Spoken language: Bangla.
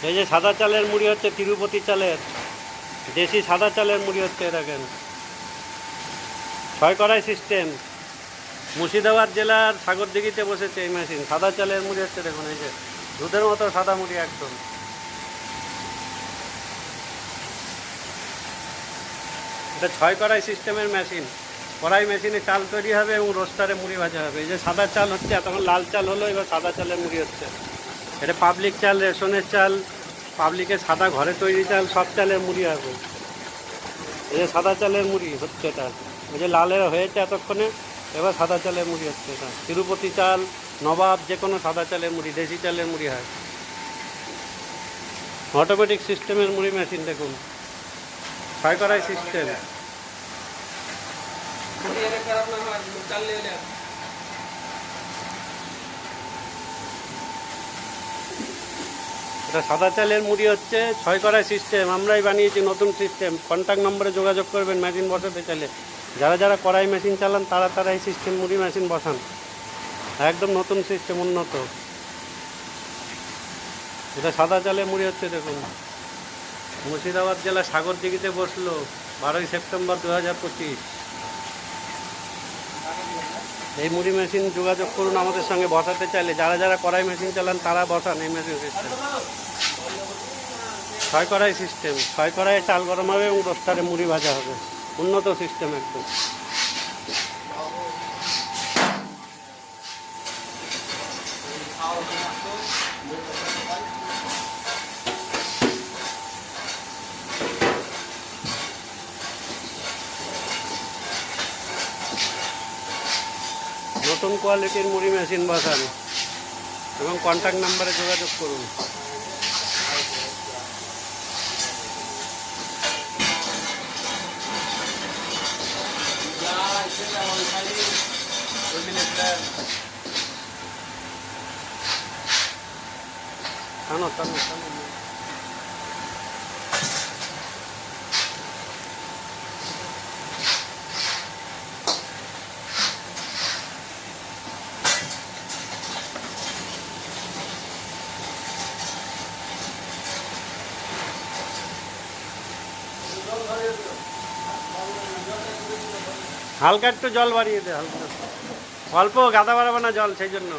এই যে সাদা চালের মুড়ি হচ্ছে তিরুপতি চালের, দেশি সাদা চালের মুড়ি হচ্ছে। দেখেন, 6 কড়াই সিস্টেম। মুর্শিদাবাদ জেলার সাগরদিঘিতে বসেছে এই মেশিন। সাদা চালের মুড়ি হচ্ছে, দেখুন এই যে দুধের মতো সাদা মুড়ি একদম। এটা 6 কড়াই সিস্টেমের মেশিন। কড়াই মেশিনে চাল তৈরি হবে এবং রোস্টারে মুড়ি ভাজা হবে। এই যে সাদা চাল হচ্ছে, এতক্ষণ লাল চাল হলো, এবার সাদা চালের মুড়ি হচ্ছে। এটা পাবলিক চাল, রেশনের চাল, পাবলিকের সাদা ঘরে তৈরি চাল, সব চালের মুড়ি হবে। এই যে সাদা চালের মুড়ি হচ্ছে এটা। এই যে লালের হয়েছে এতক্ষণে, এবার সাদা চালের মুড়ি হচ্ছে। এটা তিরুপতি চাল, নবাব, যে কোনো সাদা চালের মুড়ি, দেশি চালের মুড়ি হয়। অটোমেটিক সিস্টেমের মুড়ি মেশিন দেখুন, 6 কড়াই সিস্টেম। এটা সাদা চালের মুড়ি হচ্ছে, 6 কড়াই সিস্টেম। আমরাই বানিয়েছি নতুন সিস্টেম। কন্ট্যাক্ট নম্বরে যোগাযোগ করবেন মেশিন বসাতে চাইলে। যারা যারা কড়াই মেশিন চালান তারা এই সিস্টেম মুড়ি মেশিন বসান। একদম নতুন সিস্টেম, উন্নত। এটা সাদা চালের মুড়ি হচ্ছে দেখুন। মুর্শিদাবাদ জেলা সাগরদিঘিতে বসলো 12ই সেপ্টেম্বর 2025। এই মুড়ি মেশিন যোগাযোগ করুন আমাদের সঙ্গে বসাতে চাইলে। যারা যারা কড়াই মেশিন চালান তারা বসান এই মেশিন সিস্টেম। 6 কড়াই সিস্টেম। 6 কড়াইয়ে চাল গরম হবে এবং রোস্টারে মুড়ি ভাজা হবে। উন্নত সিস্টেম একদম। নতুন কোয়ালিটির মুড়ি মেশিন বসান এবং কন্ট্যাক্ট নাম্বারে যোগাযোগ করুন। হালকা একটু জল বাড়িয়ে দে, হালকা অল্প, গাদা বাড়াবে না জল, সেই জন্য।